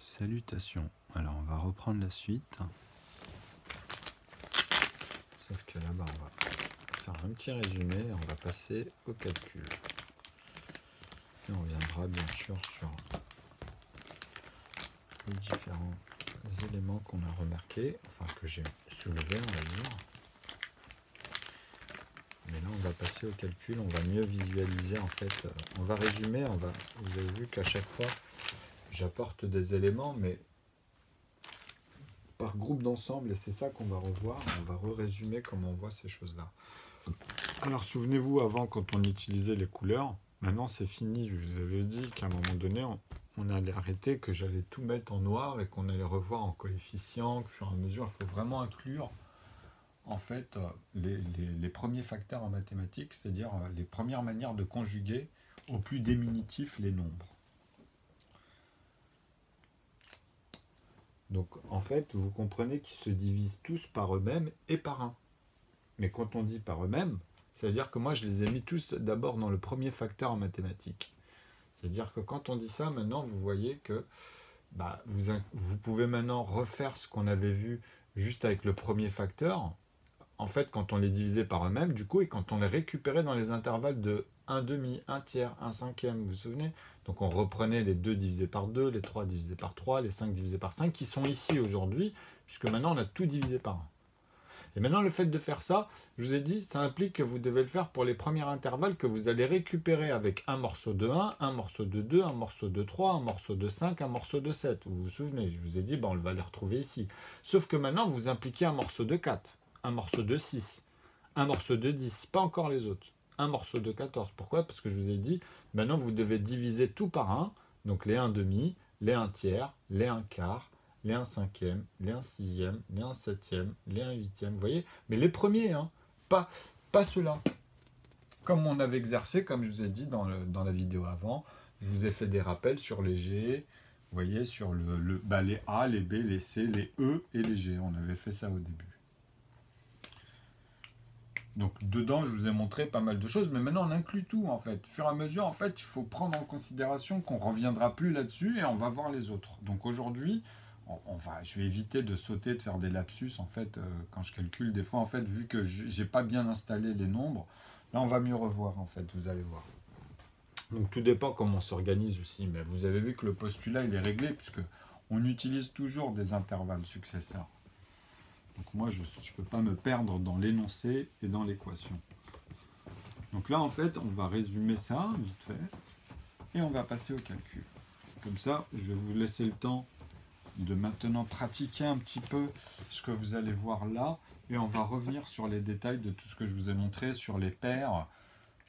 Salutations. Alors on va reprendre la suite. Sauf que là-bas on va faire un petit résumé et on va passer au calcul. Et on reviendra bien sûr sur les différents éléments qu'on a remarqués, enfin que j'ai soulevés on va dire. Mais là on va passer au calcul, on va mieux visualiser en fait. On va résumer, vous avez vu qu'à chaque fois j'apporte des éléments, mais par groupe d'ensemble, et c'est ça qu'on va revoir. On va résumer comment on voit ces choses-là. Alors souvenez-vous, avant, quand on utilisait les couleurs, maintenant c'est fini. Je vous avais dit qu'à un moment donné, on allait arrêter, que j'allais tout mettre en noir et qu'on allait revoir en coefficient, au fur et à mesure. Il faut vraiment inclure en fait les premiers facteurs en mathématiques, c'est-à-dire les premières manières de conjuguer au plus diminutif les nombres. Donc, en fait, vous comprenez qu'ils se divisent tous par eux-mêmes et par 1. Mais quand on dit par eux-mêmes, c'est-à-dire que moi, je les ai mis tous d'abord dans le premier facteur en mathématiques. C'est-à-dire que quand on dit ça, maintenant, vous voyez que vous pouvez maintenant refaire ce qu'on avait vu juste avec le premier facteur. En fait, quand on les divisait par eux-mêmes, du coup, et quand on les récupérait dans les intervalles de 1/2, 1/3, 1/5, vous vous souvenez? Donc on reprenait les 2 divisés par 2, les 3 divisés par 3, les 5 divisés par 5, qui sont ici aujourd'hui, puisque maintenant on a tout divisé par 1. Et maintenant le fait de faire ça, je vous ai dit, ça implique que vous devez le faire pour les premiers intervalles que vous allez récupérer avec un morceau de 1, un morceau de 2, un morceau de 3, un morceau de 5, un morceau de 7. Vous vous souvenez, je vous ai dit, on va les retrouver ici. Sauf que maintenant vous impliquez un morceau de 4, un morceau de 6, un morceau de 10, pas encore les autres. Un morceau de 14. Pourquoi? Parce que je vous ai dit, maintenant vous devez diviser tout par 1, donc les 1/2, les 1/3, les 1/4, les 1/5, les 1/6, les 1/7, les 1/8, vous voyez? Mais les premiers, hein, pas ceux-là. Comme on avait exercé, comme je vous ai dit dans la vidéo avant, je vous ai fait des rappels sur les G, vous voyez, sur les A, les B, les C, les E et les G. On avait fait ça au début. Donc dedans, je vous ai montré pas mal de choses, mais maintenant on inclut tout en fait. Au fur et à mesure, en fait, il faut prendre en considération qu'on ne reviendra plus là-dessus et on va voir les autres. Donc aujourd'hui, je vais éviter de sauter, de faire des lapsus en fait quand je calcule. Des fois, en fait, vu que j'ai pas bien installé les nombres, là on va mieux revoir en fait, vous allez voir. Donc tout dépend comment on s'organise aussi, mais vous avez vu que le postulat il est réglé puisque on utilise toujours des intervalles successeurs. Donc moi, je ne peux pas me perdre dans l'énoncé et dans l'équation. Donc là, en fait, on va résumer ça, vite fait, et on va passer au calcul. Comme ça, je vais vous laisser le temps de maintenant pratiquer un petit peu ce que vous allez voir là, et on va revenir sur les détails de tout ce que je vous ai montré sur les paires,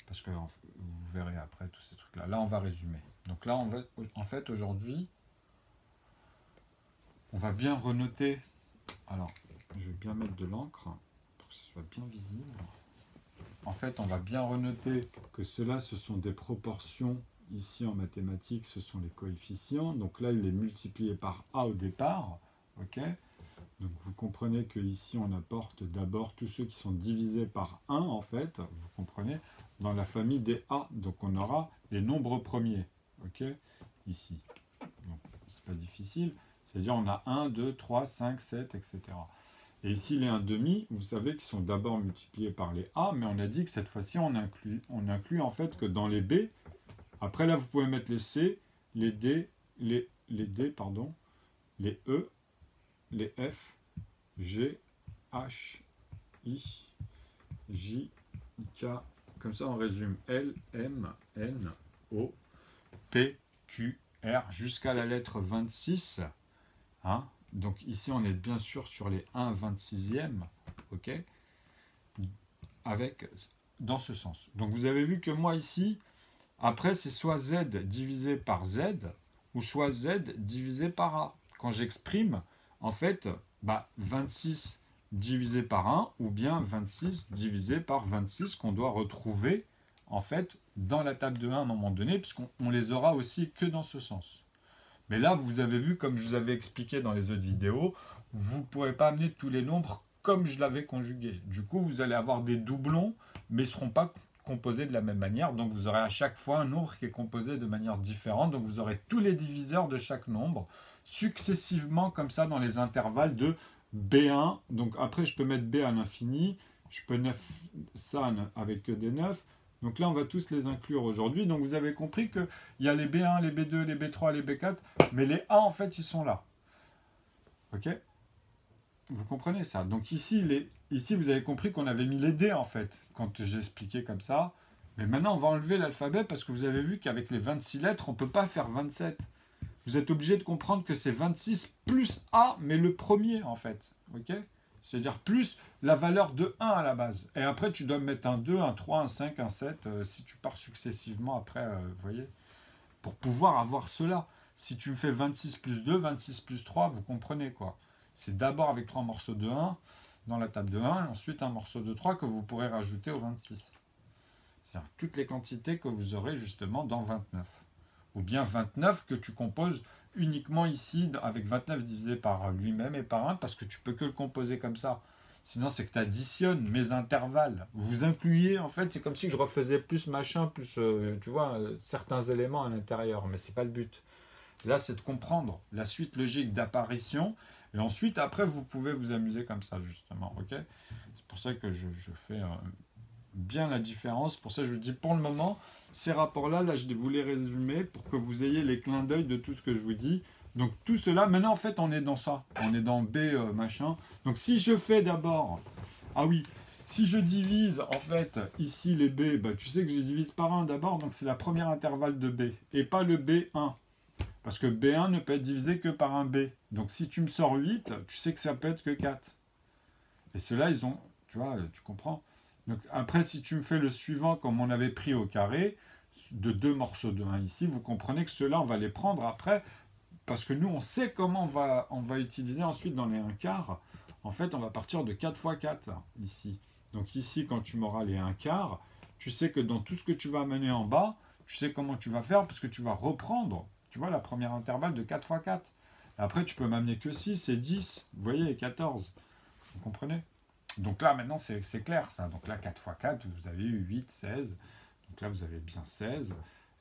parce que vous verrez après tous ces trucs-là. Là, on va résumer. Donc là, en fait, aujourd'hui, on va bien renoter. Alors, je vais bien mettre de l'encre pour que ce soit bien visible. En fait, on va bien renoter que cela, ce sont des proportions. Ici, en mathématiques, ce sont les coefficients. Donc là, il est multiplié par A au départ. Ok. Donc vous comprenez que ici, on apporte d'abord tous ceux qui sont divisés par 1, en fait. Vous comprenez? Dans la famille des A. Donc on aura les nombres premiers. Ok. Ici. Donc, c'est pas difficile. C'est-à-dire, on a 1, 2, 3, 5, 7, etc. Et ici, les 1/2, vous savez qu'ils sont d'abord multipliés par les A, mais on a dit que cette fois-ci, on inclut en fait que dans les B. Après, là, vous pouvez mettre les C, les D, les E, les F, G, H, I, J, K. Comme ça, on résume L, M, N, O, P, Q, R, jusqu'à la lettre 26. Hein? Donc ici, on est bien sûr sur les 1/26e, ok, dans ce sens. Donc vous avez vu que moi ici, après c'est soit Z divisé par Z, ou soit Z divisé par A. Quand j'exprime, en fait, 26 divisé par 1, ou bien 26 divisé par 26, qu'on doit retrouver, en fait, dans la table de 1 à un moment donné, puisqu'on les aura aussi que dans ce sens. Mais là, vous avez vu, comme je vous avais expliqué dans les autres vidéos, vous ne pourrez pas amener tous les nombres comme je l'avais conjugué. Du coup, vous allez avoir des doublons, mais ils ne seront pas composés de la même manière. Donc, vous aurez à chaque fois un nombre qui est composé de manière différente. Donc, vous aurez tous les diviseurs de chaque nombre successivement comme ça dans les intervalles de B1. Donc après, je peux mettre B à l'infini. Je peux 9 ça avec des 9. Donc là, on va tous les inclure aujourd'hui. Donc vous avez compris qu'il y a les B1, les B2, les B3, les B4. Mais les A, en fait, ils sont là. OK? Vous comprenez ça? Donc ici, vous avez compris qu'on avait mis les D, en fait, quand j'ai expliqué comme ça. Mais maintenant, on va enlever l'alphabet parce que vous avez vu qu'avec les 26 lettres, on ne peut pas faire 27. Vous êtes obligé de comprendre que c'est 26 plus A, mais le premier, en fait. OK? C'est-à-dire plus la valeur de 1 à la base. Et après, tu dois mettre un 2, un 3, un 5, un 7, si tu pars successivement après, vous voyez, pour pouvoir avoir cela. Si tu me fais 26 plus 2, 26 plus 3, vous comprenez quoi. C'est d'abord avec 3 morceaux de 1 dans la table de 1, et ensuite un morceau de 3 que vous pourrez rajouter au 26. C'est-à-dire toutes les quantités que vous aurez justement dans 29. Ou bien 29 que tu composes uniquement ici avec 29 divisé par lui-même et par 1 parce que tu peux que le composer comme ça. Sinon, c'est que tu additionnes mes intervalles. Vous incluez, en fait, c'est comme si je refaisais plus machin, plus, tu vois, certains éléments à l'intérieur. Mais ce n'est pas le but. Là, c'est de comprendre la suite logique d'apparition. Et ensuite, après, vous pouvez vous amuser comme ça, justement. Ok ? C'est pour ça que je fais bien la différence. Pour ça, je vous dis, pour le moment, ces rapports-là, là, je vous les résumer pour que vous ayez les clins d'œil de tout ce que je vous dis. Donc, tout cela, maintenant, en fait, on est dans ça. On est dans B, machin. Donc, si je fais d'abord... Ah oui, si je divise, en fait, ici, les B, bah, tu sais que je divise par 1 d'abord. Donc, c'est la première intervalle de B. Et pas le B1. Parce que B1 ne peut être divisé que par un B. Donc, si tu me sors 8, tu sais que ça peut être que 4. Et ceux-là, ils ont... Tu vois, tu comprends ? Donc après, si tu me fais le suivant, comme on avait pris au carré, de 2 morceaux de 1 ici, vous comprenez que ceux-là, on va les prendre après, parce que nous, on sait comment on va utiliser ensuite dans les 1 quart. En fait, on va partir de 4 fois 4, ici. Donc ici, quand tu m'auras les 1 quart, tu sais que dans tout ce que tu vas amener en bas, tu sais comment tu vas faire, parce que tu vas reprendre, tu vois, la première intervalle de 4 fois 4. Après, tu peux m'amener que 6 et 10, vous voyez, 14. Vous comprenez ? Donc là, maintenant, c'est clair, ça. Donc là, 4 fois 4, vous avez eu 8, 16. Donc là, vous avez bien 16.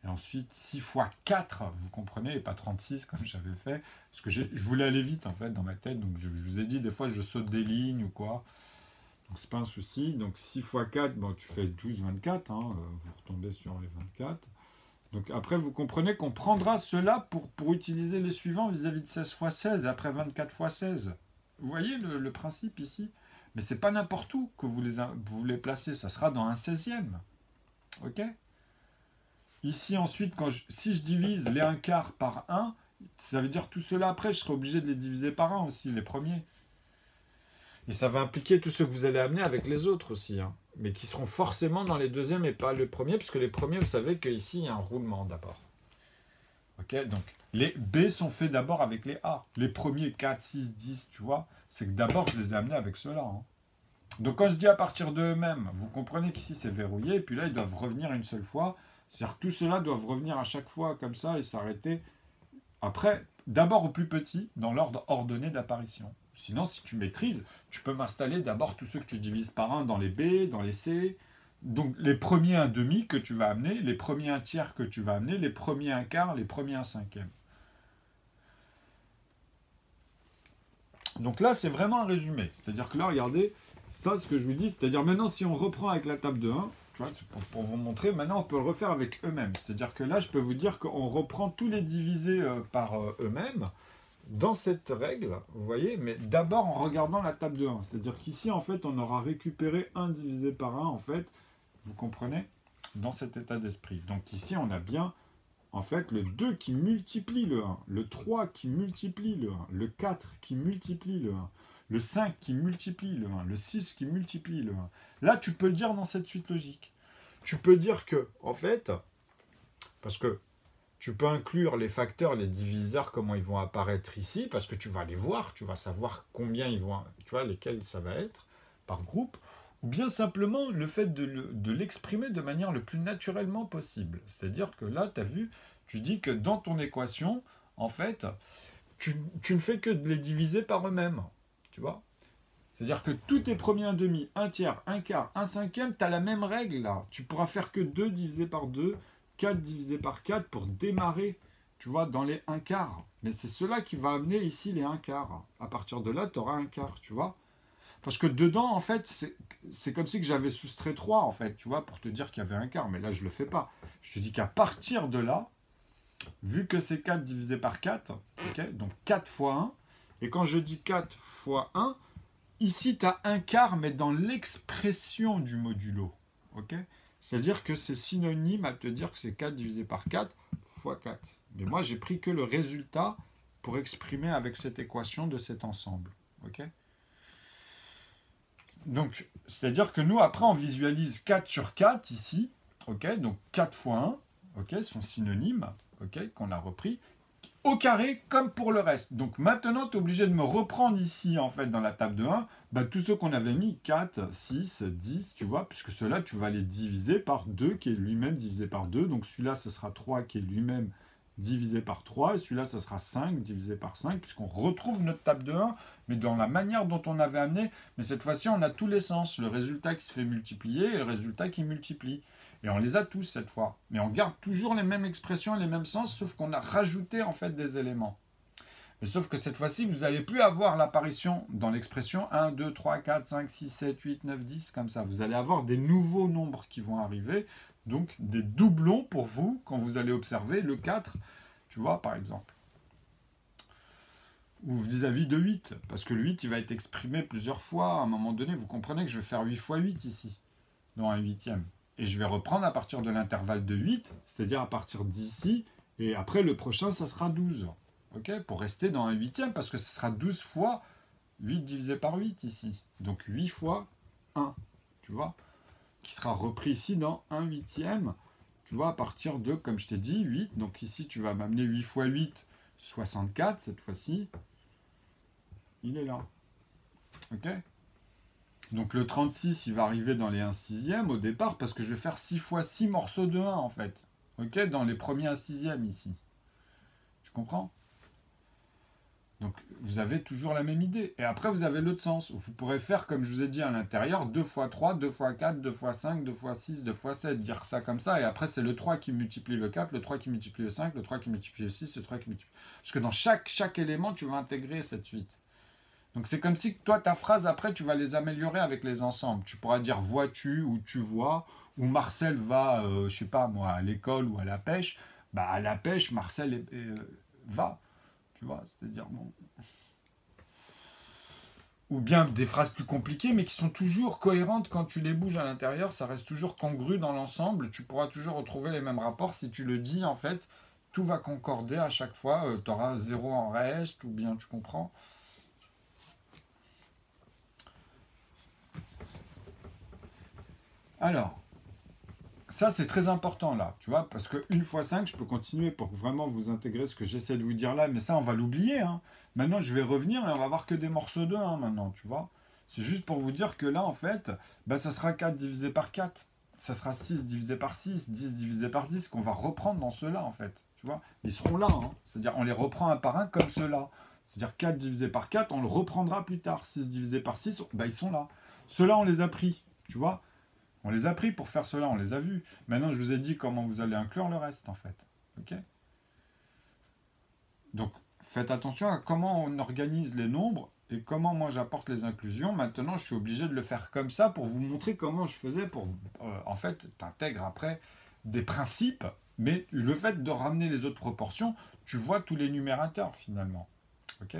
Et ensuite, 6 fois 4, vous comprenez, et pas 36 comme j'avais fait. Parce que je voulais aller vite, en fait, dans ma tête. Donc je vous ai dit, des fois, je saute des lignes ou quoi. Donc c'est pas un souci. Donc 6 fois 4, bon, tu fais 12, 24. Hein, vous retombez sur les 24. Donc après, vous comprenez qu'on prendra cela pour utiliser les suivants vis-à-vis de 16 fois 16 et après 24 fois 16. Vous voyez le principe ici ? Mais ce n'est pas n'importe où que vous les placez, ça sera dans un 16e. Ok ? Ici, ensuite, si je divise les 1 quart par 1, ça veut dire tout cela après, je serai obligé de les diviser par 1 aussi, les premiers. Et ça va impliquer tout ce que vous allez amener avec les autres aussi, hein, mais qui seront forcément dans les deuxièmes et pas le premier, puisque les premiers, vous savez qu'ici, il y a un roulement d'abord. Ok ? Donc, les B sont faits d'abord avec les A. Les premiers 4, 6, 10, tu vois, c'est que d'abord, je les ai amenés avec ceux-là. Hein. Donc, quand je dis à partir d'eux-mêmes, vous comprenez qu'ici, c'est verrouillé, et puis là, ils doivent revenir une seule fois. C'est-à-dire que tout cela doivent revenir à chaque fois comme ça et s'arrêter. Après, d'abord au plus petit, dans l'ordre ordonné d'apparition. Sinon, si tu maîtrises, tu peux m'installer d'abord tous ceux que tu divises par 1 dans les B, dans les C. Donc, les premiers 1/2 que tu vas amener, les premiers 1/3 que tu vas amener, les premiers 1 quart, les premiers 1/5. Donc là, c'est vraiment un résumé. C'est-à-dire que là, regardez, ça, ce que je vous dis, c'est-à-dire maintenant, si on reprend avec la table de 1, tu vois, c'est pour vous montrer, maintenant, on peut le refaire avec eux-mêmes. C'est-à-dire que là, je peux vous dire qu'on reprend tous les divisés par eux-mêmes dans cette règle, vous voyez, mais d'abord en regardant la table de 1. C'est-à-dire qu'ici, en fait, on aura récupéré 1 divisé par 1, en fait, vous comprenez, dans cet état d'esprit. Donc ici, on a bien, en fait, le 2 qui multiplie le 1, le 3 qui multiplie le 1, le 4 qui multiplie le 1, le 5 qui multiplie le 1, le 6 qui multiplie le 1. Là, tu peux le dire dans cette suite logique. Tu peux dire que, en fait, parce que tu peux inclure les facteurs, les diviseurs, comment ils vont apparaître ici, parce que tu vas les voir, tu vas savoir combien ils vont, tu vois, lesquels ça va être, par groupe, ou bien simplement le fait de l'exprimer de manière le plus naturellement possible. C'est-à-dire que là, tu as vu, tu dis que dans ton équation, en fait, tu ne fais que de les diviser par eux-mêmes, tu vois. C'est-à-dire que tous tes premiers 1/2, 1/3, 1 quart, 1/5, tu as la même règle là. Tu pourras faire que 2 divisé par 2, 4 divisé par 4 pour démarrer, tu vois, dans les 1/4. Mais c'est cela qui va amener ici les 1/4. À partir de là, tu auras 1/4, tu vois. Parce que dedans, en fait, c'est comme si que j'avais soustrait 3, en fait, tu vois, pour te dire qu'il y avait 1/4. Mais là, je ne le fais pas. Je te dis qu'à partir de là, vu que c'est 4 divisé par 4, ok, donc 4 fois 1, et quand je dis 4 fois 1, ici, tu as 1/4, mais dans l'expression du modulo. Ok, c'est-à-dire que c'est synonyme à te dire que c'est 4 divisé par 4 fois 4. Mais moi, j'ai pris que le résultat pour exprimer avec cette équation de cet ensemble. Ok, donc, c'est-à-dire que nous, après, on visualise 4 sur 4 ici. Ok, donc 4 fois 1, ok, sont synonymes, ok, qu'on a repris au carré comme pour le reste. Donc maintenant, tu es obligé de me reprendre ici, en fait, dans la table de 1, bah, tous ceux qu'on avait mis, 4, 6, 10, tu vois, puisque ceux-là, tu vas les diviser par 2, qui est lui-même divisé par 2. Donc celui-là, ce sera 3, qui est lui-même divisé par 3. Et celui-là, ce sera 5, divisé par 5, puisqu'on retrouve notre table de 1, mais dans la manière dont on avait amené. Mais cette fois-ci, on a tous les sens. Le résultat qui se fait multiplier et le résultat qui multiplie. Et on les a tous cette fois. Mais on garde toujours les mêmes expressions, les mêmes sens, sauf qu'on a rajouté en fait des éléments. Mais sauf que cette fois-ci, vous n'allez plus avoir l'apparition dans l'expression 1, 2, 3, 4, 5, 6, 7, 8, 9, 10, comme ça. Vous allez avoir des nouveaux nombres qui vont arriver, donc des doublons pour vous quand vous allez observer le 4, tu vois, par exemple. Ou vis-à-vis de 8, parce que le 8, il va être exprimé plusieurs fois. À un moment donné, vous comprenez que je vais faire 8 fois 8 ici, dans un huitième. Et je vais reprendre à partir de l'intervalle de 8, c'est-à-dire à partir d'ici, et après le prochain, ça sera 12. Ok, pour rester dans un huitième, parce que ce sera 12 fois 8 divisé par 8 ici. Donc 8 fois 1, tu vois, qui sera repris ici dans un huitième, tu vois, à partir de, comme je t'ai dit, 8. Donc ici, tu vas m'amener 8 fois 8, 64, cette fois-ci. Il est là. Ok ? Donc le 36, il va arriver dans les 1 sixième au départ, parce que je vais faire 6 fois 6 morceaux de 1, en fait. Ok, dans les premiers 1 sixième ici. Tu comprends? Donc vous avez toujours la même idée. Et après, vous avez l'autre sens. Vous pourrez faire, comme je vous ai dit à l'intérieur, 2 fois 3, 2 fois 4, 2 fois 5, 2 fois 6, 2 fois 7. Dire ça comme ça. Et après, c'est le 3 qui multiplie le 4, le 3 qui multiplie le 5, le 3 qui multiplie le 6, le 3 qui multiplie... Parce que dans chaque élément, tu vas intégrer cette suite. Donc c'est comme si toi, ta phrase, après, tu vas les améliorer avec les ensembles. Tu pourras dire vois-tu ou tu vois, ou Marcel va, je sais pas moi, à l'école ou à la pêche. Bah à la pêche, Marcel va. Tu vois, c'est-à-dire bon. Ou bien des phrases plus compliquées, mais qui sont toujours cohérentes quand tu les bouges à l'intérieur. Ça reste toujours congru dans l'ensemble. Tu pourras toujours retrouver les mêmes rapports. Si tu le dis, en fait, tout va concorder à chaque fois. Tu auras 0 en reste, ou bien tu comprends. Alors, ça c'est très important là, tu vois, parce que 1 fois 5, je peux continuer pour vraiment vous intégrer ce que j'essaie de vous dire là, mais ça on va l'oublier. Hein. Maintenant je vais revenir et on va voir que des morceaux de 1 maintenant, tu vois. C'est juste pour vous dire que là en fait, bah, ça sera 4 divisé par 4, ça sera 6 divisé par 6, 10 divisé par 10, qu'on va reprendre dans ceux-là en fait, tu vois. Ils seront là, hein. C'est-à-dire on les reprend un par un comme ceux-là. C'est-à-dire 4 divisé par 4, on le reprendra plus tard. 6 divisé par 6, bah, ils sont là. Ceux-là on les a pris, tu vois. On les a pris pour faire cela, on les a vus. Maintenant, je vous ai dit comment vous allez inclure le reste, en fait. Ok ? Donc, faites attention à comment on organise les nombres et comment moi j'apporte les inclusions. Maintenant, je suis obligé de le faire comme ça pour vous montrer comment je faisais pour... en fait, tu intègres après des principes, mais le fait de ramener les autres proportions, tu vois tous les numérateurs, finalement. Ok ?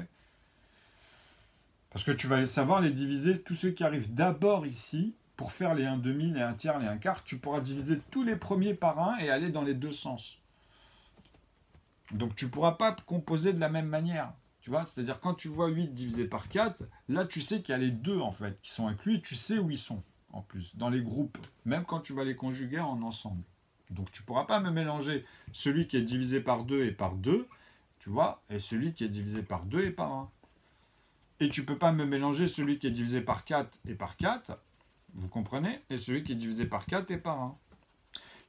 Parce que tu vas savoir les diviser, tous ceux qui arrivent d'abord ici, pour faire les 1 demi, les 1 tiers, les 1 quart, tu pourras diviser tous les premiers par 1 et aller dans les deux sens. Donc tu ne pourras pas composer de la même manière. Tu vois, c'est-à-dire quand tu vois 8 divisé par 4, là tu sais qu'il y a les deux en fait qui sont inclus et tu sais où ils sont en plus, dans les groupes, même quand tu vas les conjuguer en ensemble. Donc tu ne pourras pas me mélanger celui qui est divisé par 2 et par 2, tu vois, et celui qui est divisé par 2 et par 1. Et tu ne peux pas me mélanger celui qui est divisé par 4 et par 4, vous comprenez? Et celui qui est divisé par 4 et par 1.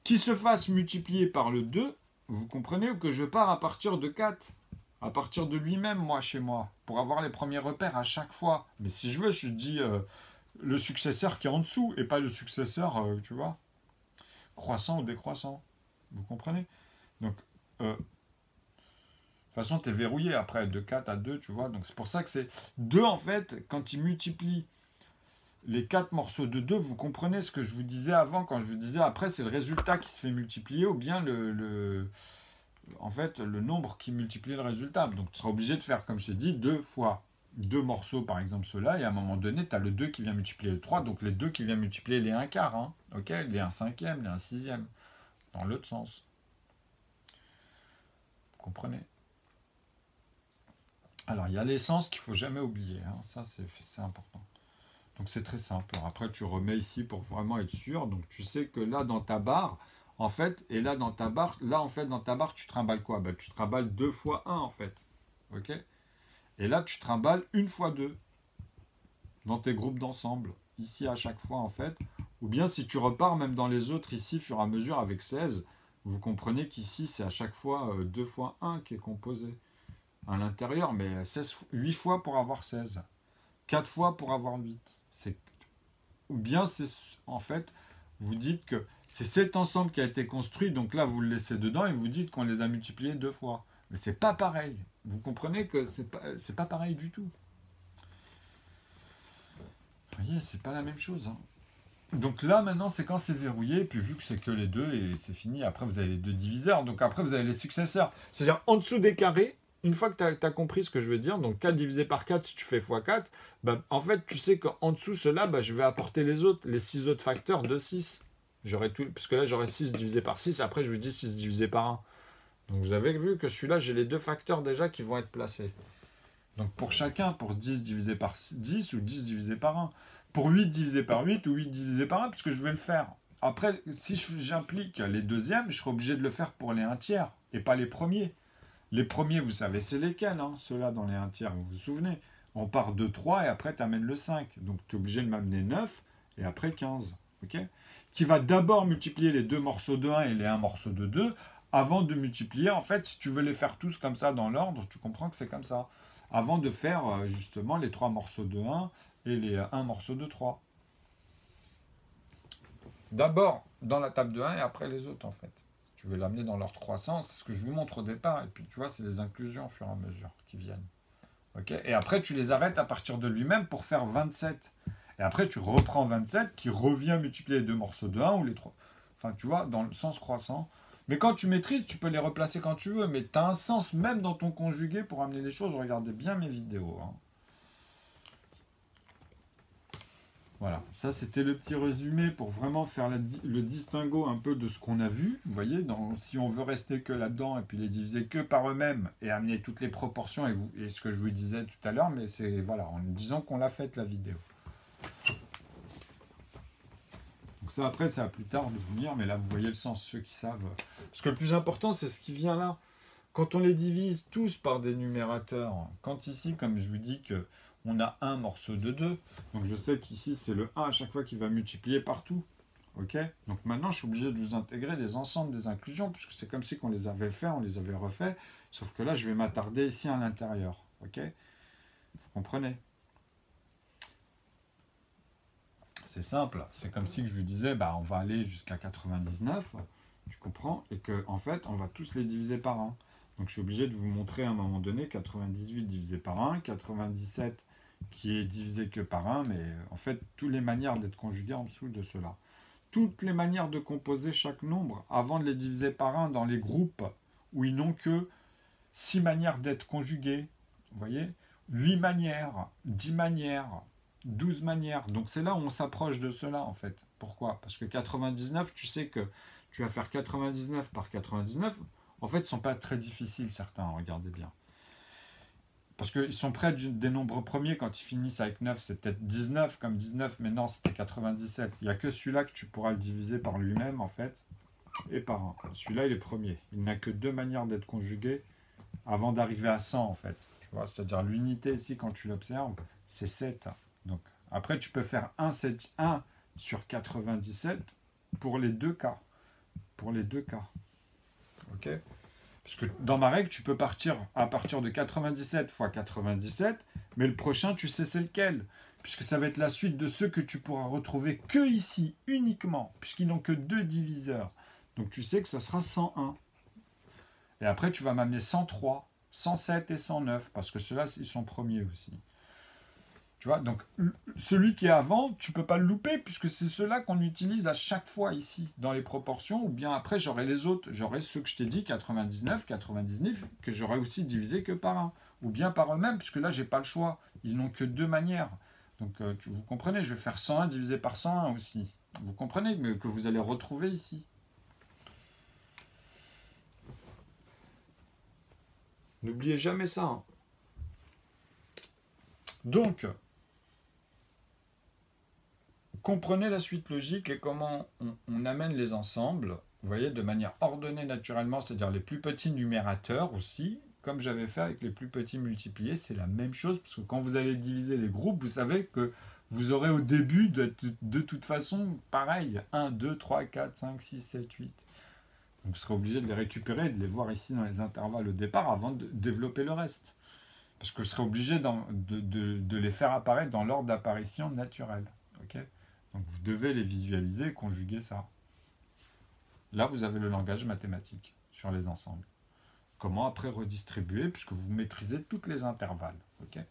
Qui se fasse multiplier par le 2, vous comprenez que je pars à partir de 4. À partir de lui-même, moi, chez moi. Pour avoir les premiers repères à chaque fois. Mais si je veux, je dis le successeur qui est en dessous. Et pas le successeur, tu vois, croissant ou décroissant. Vous comprenez? Donc, façon, tu es verrouillé après, de 4 à 2, tu vois. Donc c'est pour ça que c'est 2, en fait, quand il multiplie les 4 morceaux de 2, vous comprenez ce que je vous disais avant, quand je vous disais après, c'est le résultat qui se fait multiplier, ou bien en fait, le nombre qui multiplie le résultat. Donc tu seras obligé de faire, comme je t'ai dit, 2 fois 2 morceaux, par exemple ceux-là, et à un moment donné, tu as le 2 qui vient multiplier le 3, donc les 2 qui viennent multiplier les 1 quart, hein, ok, les 1 cinquième, les 1 sixième, dans l'autre sens. Vous comprenez? Alors, il y a l'essence qu'il ne faut jamais oublier, hein, ça c'est important. Donc c'est très simple. Après, tu remets ici pour vraiment être sûr. Donc tu sais que là, dans ta barre, en fait, et là, dans ta barre, là, en fait, dans ta barre, tu trimbales quoi? Bah, tu trimbales 2 fois 1, en fait. Ok? Et là, tu trimbales 1 fois 2 dans tes groupes d'ensemble. Ici, à chaque fois, en fait. Ou bien, si tu repars même dans les autres, ici, fur et à mesure, avec 16, vous comprenez qu'ici, c'est à chaque fois 2 fois 1 qui est composé à l'intérieur, mais 8 fois pour avoir 16. 4 fois pour avoir 8. Ou bien, c'est en fait, vous dites que c'est cet ensemble qui a été construit, donc là, vous le laissez dedans et vous dites qu'on les a multipliés 2 fois. Mais c'est pas pareil. Vous comprenez que c'est pas pareil du tout. Vous voyez, c'est pas la même chose. Hein. Donc là, maintenant, c'est quand c'est verrouillé, et puis vu que c'est que les deux, et c'est fini, après, vous avez les deux diviseurs, donc après, vous avez les successeurs. C'est-à-dire, en dessous des carrés, une fois que tu as compris ce que je veux dire, donc 4 divisé par 4, si tu fais x4, bah, en fait, tu sais qu'en dessous, cela, bah, je vais apporter les 6 autres facteurs de 6. Parce que là, j'aurai 6 divisé par 6, après, je vous dis 6 divisé par 1. Donc vous avez vu que celui-là, j'ai les deux facteurs déjà qui vont être placés. Donc pour chacun, pour 10 divisé par 10 ou 10 divisé par 1. Pour 8 divisé par 8 ou 8 divisé par 1, puisque je vais le faire. Après, si j'implique les deuxièmes, je serai obligé de le faire pour les 1 tiers, et pas les premiers. Les premiers, vous savez, c'est lesquels, hein, ceux-là dans les 1 tiers, vous vous souvenez. On part de 3 et après, tu amènes le 5. Donc, tu es obligé de m'amener 9 et après 15. Okay, qui va d'abord multiplier les 2 morceaux de 1 et les 1 morceau de 2 avant de multiplier. En fait, si tu veux les faire tous comme ça dans l'ordre, tu comprends que c'est comme ça. Avant de faire justement les 3 morceaux de 1 et les 1 morceau de 3. D'abord dans la table de 1 et après les autres, en fait. Je vais l'amener dans l'ordre croissant, c'est ce que je vous montre au départ. Et puis, tu vois, c'est les inclusions au fur et à mesure qui viennent. Okay, et après, tu les arrêtes à partir de lui-même pour faire 27. Et après, tu reprends 27 qui revient multiplier les 2 morceaux de 1 ou les 3. Enfin, tu vois, dans le sens croissant. Mais quand tu maîtrises, tu peux les replacer quand tu veux. Mais tu as un sens même dans ton conjugué pour amener les choses. Regardez bien mes vidéos. Hein. Voilà, ça c'était le petit résumé pour vraiment faire le distinguo un peu de ce qu'on a vu. Vous voyez, si on veut rester que là-dedans et puis les diviser que par eux-mêmes et amener toutes les proportions et ce que je vous disais tout à l'heure, mais c'est voilà, en disant qu'on l'a faite la vidéo. Donc ça après, c'est à plus tard de venir, mais là vous voyez le sens, ceux qui savent. Parce que le plus important, c'est ce qui vient là. Quand on les divise tous par des numérateurs, quand ici, comme je vous dis que on a un morceau de 2. Donc je sais qu'ici, c'est le 1 à chaque fois qui va multiplier partout. Ok. Donc maintenant, je suis obligé de vous intégrer des ensembles, des inclusions, puisque c'est comme si on les avait fait, on les avait refait. Sauf que là, je vais m'attarder ici à l'intérieur. Ok. Vous comprenez? C'est simple. C'est comme si je vous disais, bah, on va aller jusqu'à 99. Tu comprends? Et qu'en fait, on va tous les diviser par 1. Donc je suis obligé de vous montrer à un moment donné 98 divisé par 1, 97 qui est divisé que par 1, mais en fait, toutes les manières d'être conjuguées en dessous de cela. Toutes les manières de composer chaque nombre avant de les diviser par 1 dans les groupes où ils n'ont que 6 manières d'être conjugués. Vous voyez? 8 manières, 10 manières, 12 manières. Donc c'est là où on s'approche de cela en fait. Pourquoi? Parce que 99, tu sais que tu vas faire 99 par 99. En fait, ils ne sont pas très difficiles certains, regardez bien. Parce qu'ils sont près des nombres premiers, quand ils finissent avec 9, c'est peut-être 19 comme 19, mais non, c'était 97. Il n'y a que celui-là que tu pourras le diviser par lui-même, en fait, et par 1. Celui-là, il est premier. Il n'a que 2 manières d'être conjugué avant d'arriver à 100, en fait. Tu vois, c'est-à-dire l'unité ici, quand tu l'observes, c'est 7. Donc, après, tu peux faire 1 sur 97 pour les deux cas. Pour les deux cas. Ok? Parce que dans ma règle, tu peux partir à partir de 97 fois 97, mais le prochain, tu sais c'est lequel. Puisque ça va être la suite de ceux que tu pourras retrouver que ici, uniquement, puisqu'ils n'ont que 2 diviseurs. Donc tu sais que ça sera 101. Et après, tu vas m'amener 103, 107 et 109, parce que ceux-là, ils sont premiers aussi. Tu vois, donc celui qui est avant, tu ne peux pas le louper, puisque c'est ceux-là qu'on utilise à chaque fois ici, dans les proportions, ou bien après, j'aurai les autres, j'aurai ceux que je t'ai dit, 99, 99, que j'aurai aussi divisé que par 1, ou bien par eux-mêmes, puisque là, je n'ai pas le choix. Ils n'ont que deux manières. Donc, vous comprenez, je vais faire 101 divisé par 101 aussi. Vous comprenez, mais que vous allez retrouver ici. N'oubliez jamais ça. Hein. Donc, comprenez la suite logique et comment on amène les ensembles, vous voyez, de manière ordonnée naturellement, c'est-à-dire les plus petits numérateurs aussi, comme j'avais fait avec les plus petits multipliés, c'est la même chose, parce que quand vous allez diviser les groupes, vous savez que vous aurez au début, de toute façon, pareil, 1, 2, 3, 4, 5, 6, 7, 8. Donc vous serez obligé de les récupérer, de les voir ici dans les intervalles au départ, avant de développer le reste. Parce que vous serez obligé de les faire apparaître dans l'ordre d'apparition naturel. Okay, donc vous devez les visualiser, conjuguer ça. Là, vous avez le langage mathématique sur les ensembles. Comment après redistribuer, puisque vous maîtrisez tous les intervalles. Okay,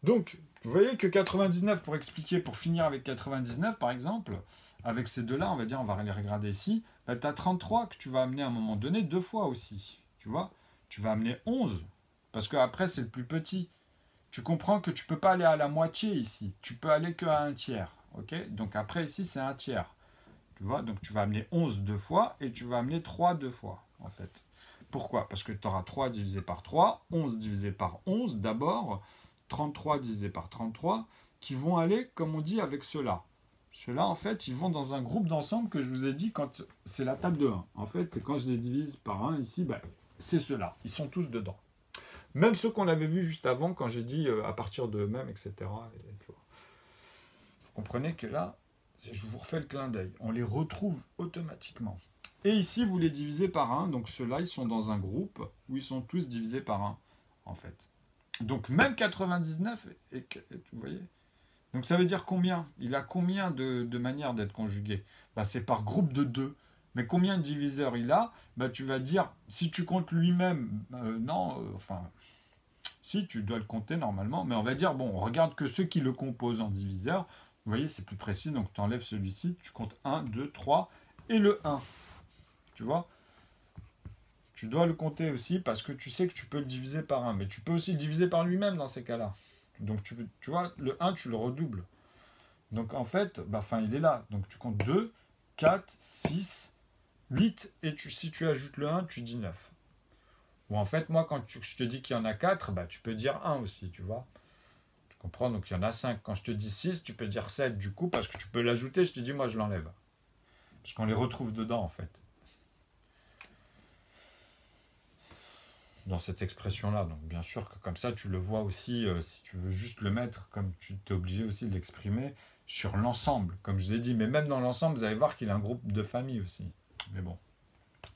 donc, vous voyez que 99, pour expliquer, pour finir avec 99 par exemple, avec ces deux-là, on va dire, on va les regarder ici, bah, tu as 33 que tu vas amener à un moment donné deux fois aussi. Tu vois, tu vas amener 11, parce qu'après c'est le plus petit. Tu comprends que tu ne peux pas aller à la moitié ici, tu peux aller qu'à un tiers. Okay, donc après ici c'est un tiers. Tu vois, donc tu vas amener 11 deux fois et tu vas amener 3 deux fois en fait. Pourquoi? Parce que tu auras 3 divisé par 3, 11 divisé par 11 d'abord, 33 divisé par 33, qui vont aller, comme on dit, avec ceux-là. Ceux-là, en fait, ils vont dans un groupe d'ensemble que je vous ai dit quand c'est la table de 1. En fait, c'est quand je les divise par 1 ici, ben, c'est ceux-là. Ils sont tous dedans. Même ceux qu'on avait vus juste avant, quand j'ai dit à partir d'eux-mêmes, etc. Et, tu vois. Vous comprenez que là, je vous refais le clin d'œil. On les retrouve automatiquement. Et ici, vous les divisez par 1. Donc ceux-là, ils sont dans un groupe où ils sont tous divisés par 1, en fait. Donc même 99, vous voyez. Donc ça veut dire combien? Il a combien de manières d'être conjugué? Bah, c'est par groupe de 2. Mais combien de diviseurs il a? Bah, tu vas dire, si tu comptes lui-même, enfin, si tu dois le compter normalement, mais on va dire, bon, on regarde que ceux qui le composent en diviseur. Vous voyez, c'est plus précis, donc tu enlèves celui-ci, tu comptes 1, 2, 3, et le 1. Tu vois? Tu dois le compter aussi parce que tu sais que tu peux le diviser par 1. Mais tu peux aussi le diviser par lui-même dans ces cas-là. Donc tu vois, le 1, tu le redoubles. Donc en fait, il est là. Donc tu comptes 2, 4, 6, 8, et si tu ajoutes le 1, tu dis 9. Ou en fait, moi, quand je te dis qu'il y en a 4, tu peux dire 1 aussi, tu vois. Tu comprends? Donc il y en a 5. Quand je te dis 6, tu peux dire 7 du coup, parce que tu peux l'ajouter, je te dis, moi, je l'enlève. Parce qu'on les retrouve dedans, en fait. Dans cette expression-là. Donc bien sûr que comme ça, tu le vois aussi, si tu veux juste le mettre, comme tu t'es obligé aussi de l'exprimer, sur l'ensemble, comme je vous ai dit. Mais même dans l'ensemble, vous allez voir qu'il a un groupe de famille aussi. Mais bon,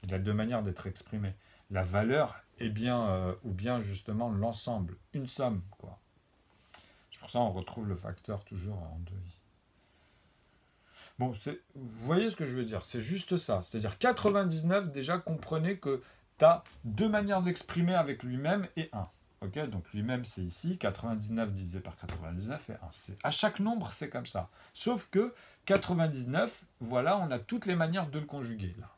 il a deux manières d'être exprimé. La valeur est bien, ou bien justement l'ensemble, une somme, quoi. C'est pour ça qu'on retrouve le facteur toujours en 2 ici. Bon, vous voyez ce que je veux dire, c'est juste ça. C'est-à-dire 99, déjà, comprenez que tu as deux manières de l'exprimer avec lui-même et 1. Okay, donc lui-même, c'est ici, 99 divisé par 99 et 1. À chaque nombre, c'est comme ça. Sauf que 99, voilà, on a toutes les manières de le conjuguer, là.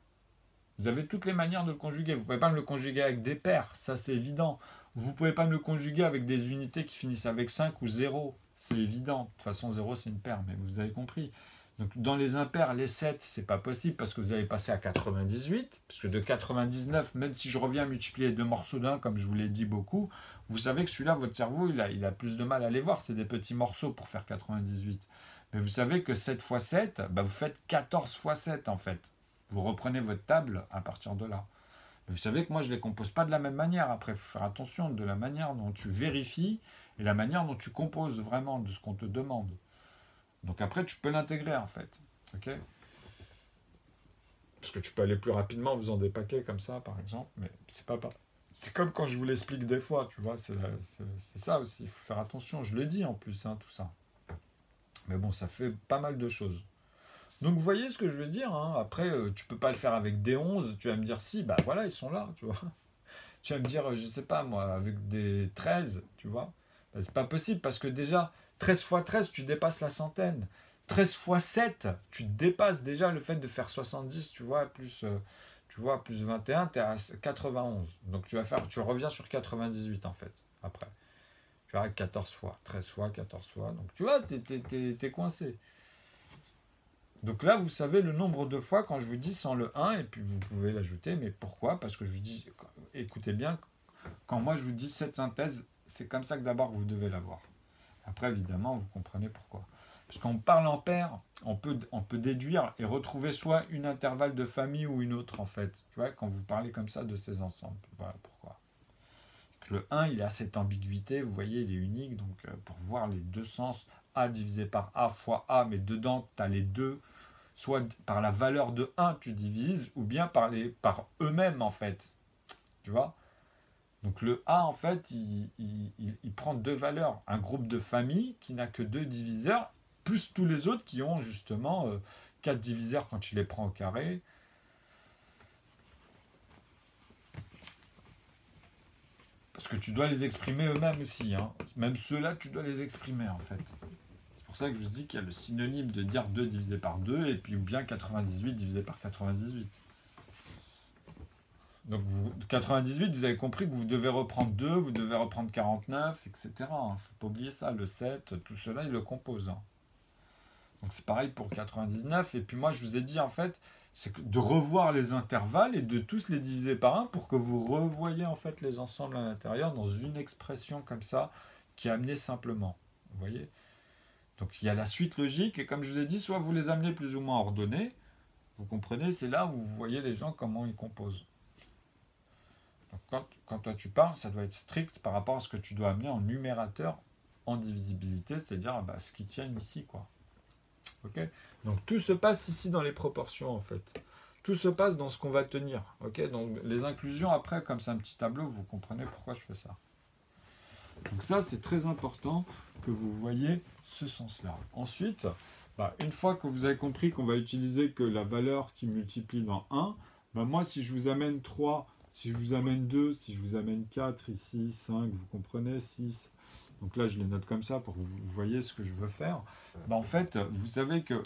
Vous avez toutes les manières de le conjuguer. Vous ne pouvez pas me le conjuguer avec des paires, ça c'est évident. Vous ne pouvez pas me le conjuguer avec des unités qui finissent avec 5 ou 0, c'est évident. De toute façon, 0 c'est une paire, mais vous avez compris. Donc dans les impairs, les 7, c'est pas possible parce que vous allez passer à 98, parce que de 99, même si je reviens à multiplier deux morceaux d'un, comme je vous l'ai dit beaucoup, vous savez que celui-là, votre cerveau, il a plus de mal à les voir, c'est des petits morceaux pour faire 98. Mais vous savez que 7 fois 7, vous faites 14 fois 7 en fait. Vous reprenez votre table à partir de là. Mais vous savez que moi, je ne les compose pas de la même manière. Après, il faut faire attention de la manière dont tu vérifies et la manière dont tu composes vraiment de ce qu'on te demande. Donc après, tu peux l'intégrer en fait. Okay, parce que tu peux aller plus rapidement en faisant des paquets comme ça, par exemple. Mais c'est pas. C'est comme quand je vous l'explique des fois, tu vois. C'est ça aussi. Il faut faire attention. Je le dis en plus, tout ça. Mais bon, ça fait pas mal de choses. Donc vous voyez ce que je veux dire, hein. Après, tu peux pas le faire avec des 11. Tu vas me dire si, bah voilà, ils sont là, tu vois. Tu vas me dire, je sais pas moi, avec des 13, tu vois. Bah, c'est pas possible parce que déjà, 13 fois 13, tu dépasses la centaine. 13 fois 7, tu dépasses déjà le fait de faire 70, tu vois, plus 21, tu es à 91. Donc tu reviens sur 98 en fait, après. Tu as 14 fois, 13 fois, 14 fois. Donc tu vois, t'es coincé. Donc là, vous savez le nombre de fois quand je vous dis sans le 1, et puis vous pouvez l'ajouter. Mais pourquoi? Parce que je vous dis, écoutez bien, quand moi je vous dis cette synthèse, c'est comme ça que d'abord vous devez l'avoir. Après, évidemment, vous comprenez pourquoi. Parce qu'on parle en paire, on peut déduire et retrouver soit une intervalle de famille ou une autre, en fait. Tu vois, quand vous parlez comme ça de ces ensembles. Voilà pourquoi. Le 1, il a cette ambiguïté, vous voyez, il est unique. Donc, pour voir les deux sens, A divisé par A fois A, mais dedans, tu as les deux. Soit par la valeur de 1, tu divises, ou bien par eux-mêmes, en fait. Tu vois? Donc le A, en fait, il prend deux valeurs. Un groupe de famille qui n'a que deux diviseurs, plus tous les autres qui ont justement quatre diviseurs quand tu les prends au carré. Parce que tu dois les exprimer eux-mêmes aussi. Hein. Même ceux-là, tu dois les exprimer, en fait. C'est pour ça que je vous dis qu'il y a le synonyme de dire 2 divisé par 2, et puis ou bien 98 divisé par 98. Donc 98, vous avez compris que vous devez reprendre 2, vous devez reprendre 49, etc. Il ne faut pas oublier ça, le 7, tout cela, il le compose. Hein. Donc c'est pareil pour 99. Et puis moi, je vous ai dit, en fait, c'est de revoir les intervalles et de tous les diviser par 1 pour que vous revoyez en fait les ensembles à l'intérieur dans une expression comme ça qui est amenée simplement. Vous voyez? Donc il y a la suite logique et comme je vous ai dit, soit vous les amenez plus ou moins ordonnés, vous comprenez, c'est là où vous voyez les gens comment ils composent. Donc quand toi tu parles, ça doit être strict par rapport à ce que tu dois amener en numérateur en divisibilité, c'est-à-dire ce qui tient ici, quoi. Ok? Donc tout se passe ici dans les proportions, en fait. Tout se passe dans ce qu'on va tenir. Ok? Donc les inclusions, après, comme c'est un petit tableau, vous comprenez pourquoi je fais ça. Donc ça, c'est très important que vous voyez ce sens-là. Ensuite, une fois que vous avez compris qu'on va utiliser que la valeur qui multiplie dans 1, moi, si je vous amène 3, si je vous amène 2, si je vous amène 4 ici, 5, vous comprenez, 6. Donc là, je les note comme ça pour que vous voyez ce que je veux faire. En fait, vous savez que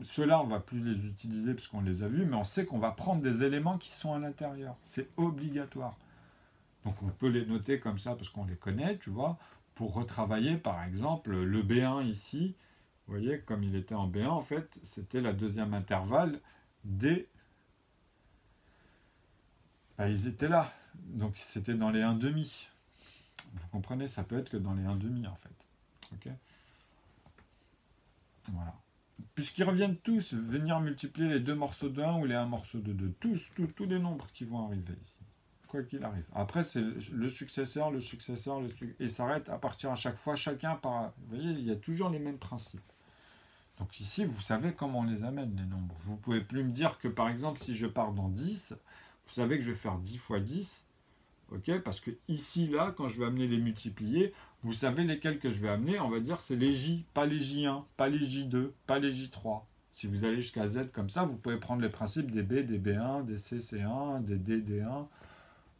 ceux-là, on ne va plus les utiliser parce qu'on les a vus, mais on sait qu'on va prendre des éléments qui sont à l'intérieur. C'est obligatoire. Donc on peut les noter comme ça parce qu'on les connaît, tu vois, pour retravailler par exemple le B1 ici. Vous voyez, comme il était en B1, en fait, c'était la deuxième intervalle des... ils étaient là. Donc c'était dans les 1,5. Vous comprenez, ça peut être que dans les 1,5 en fait. Ok ? Voilà. Puisqu'ils reviennent tous, venir multiplier les deux morceaux de 1 ou les 1 morceau de 2. Tous les nombres qui vont arriver ici. Quoi qu'il arrive. Après, c'est le successeur, et ça s'arrête à partir à chaque fois, chacun par... Vous voyez, il y a toujours les mêmes principes. Donc ici, vous savez comment on les amène, les nombres. Vous ne pouvez plus me dire que, par exemple, si je pars dans 10, vous savez que je vais faire 10 fois 10, ok, parce que ici, là, quand je vais amener les multipliés, vous savez lesquels que je vais amener, on va dire c'est les J, pas les J1, pas les J2, pas les J3. Si vous allez jusqu'à Z comme ça, vous pouvez prendre les principes des B, des B1, des C, C1, des D, D1.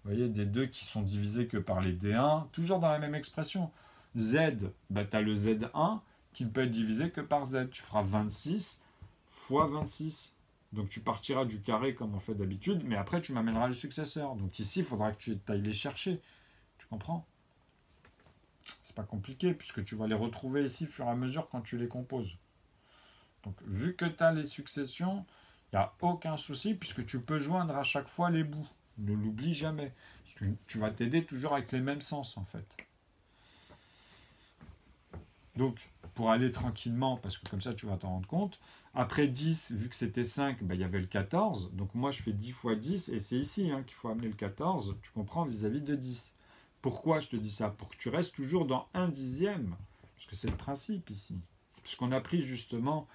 Vous voyez, des 2 qui sont divisés que par les D1, toujours dans la même expression. Z, tu as le Z1 qui ne peut être divisé que par Z. Tu feras 26 fois 26. Donc tu partiras du carré comme on fait d'habitude, mais après tu m'amèneras le successeur. Donc ici, il faudra que tu ailles les chercher. Tu comprends? C'est pas compliqué, puisque tu vas les retrouver ici au fur et à mesure quand tu les composes. Donc vu que tu as les successions, il n'y a aucun souci, puisque tu peux joindre à chaque fois les bouts. Ne l'oublie jamais. Tu vas t'aider toujours avec les mêmes sens, en fait. Donc, pour aller tranquillement, parce que comme ça, tu vas t'en rendre compte, après 10, vu que c'était 5, il y avait le 14. Donc, moi, je fais 10 fois 10, et c'est ici qu'il faut amener le 14, tu comprends, vis-à-vis de 10. Pourquoi je te dis ça? Pour que tu restes toujours dans 1 dixième, parce que c'est le principe ici. Puisqu'on a pris justement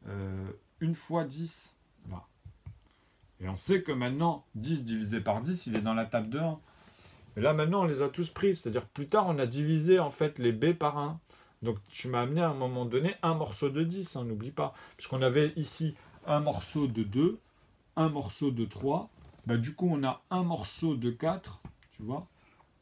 1 fois 10, là. Et on sait que maintenant, 10 divisé par 10, il est dans la table de 1. Et là, maintenant, on les a tous pris. C'est-à-dire que plus tard, on a divisé en fait les B par 1. Donc, tu m'as amené à un moment donné un morceau de 10, n'oublie pas. Puisqu'on avait ici un morceau de 2, un morceau de 3. Bah, du coup, on a un morceau de 4, tu vois.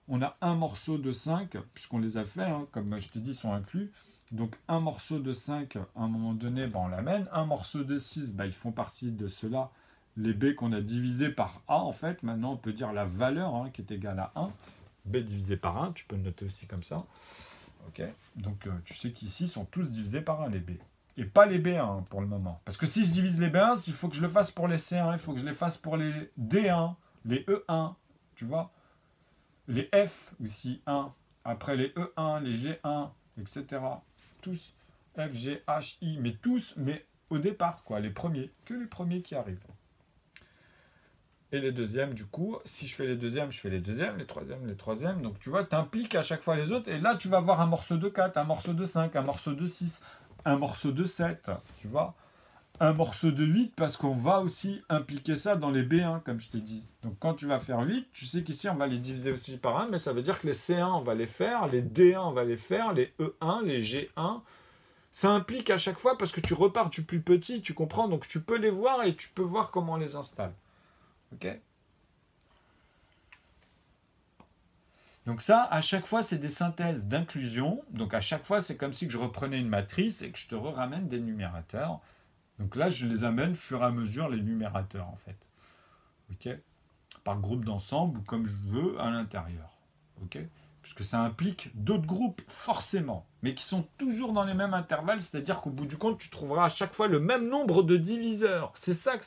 On a un morceau de 5, puisqu'on les a fait, hein, comme je t'ai dit, ils sont inclus. Donc, un morceau de 5, à un moment donné, bah, on l'amène. Un morceau de 6, bah, ils font partie de ceux-là, les B qu'on a divisés par A, en fait. Maintenant, on peut dire la valeur, hein, qui est égale à 1. B divisé par 1, tu peux le noter aussi comme ça. Ok. Donc, tu sais qu'ici, ils sont tous divisés par 1, les B. Et pas les B1 pour le moment. Parce que si je divise les B1, il faut que je le fasse pour les C1, il faut que je les fasse pour les D1, les E1, tu vois. Les F aussi, 1. Après les E1, les G1, etc. Tous, F, G, H, I, mais tous, mais au départ, quoi, les premiers, que les premiers qui arrivent. Et les deuxièmes, du coup, si je fais les deuxièmes, je fais les deuxièmes, les troisièmes. Donc, tu vois, tu impliques à chaque fois les autres. Et là, tu vas avoir un morceau de 4, un morceau de 5, un morceau de 6, un morceau de 7, tu vois. Un morceau de 8, parce qu'on va aussi impliquer ça dans les B1, comme je t'ai dit. Donc, quand tu vas faire 8, tu sais qu'ici, on va les diviser aussi par 1, mais ça veut dire que les C1, on va les faire, les D1, on va les faire, les E1, les G1. Ça implique à chaque fois, parce que tu repars du plus petit, tu comprends. Donc, tu peux les voir et tu peux voir comment on les installe. Ok ? Donc ça, à chaque fois, c'est des synthèses d'inclusion. Donc à chaque fois, c'est comme si je reprenais une matrice et que je te ramène des numérateurs. Donc là, je les amène au fur et à mesure, les numérateurs, en fait. Ok ? Par groupe d'ensemble ou comme je veux à l'intérieur. Ok ? Puisque ça implique d'autres groupes, forcément, mais qui sont toujours dans les mêmes intervalles, c'est-à-dire qu'au bout du compte, tu trouveras à chaque fois le même nombre de diviseurs. C'est ça que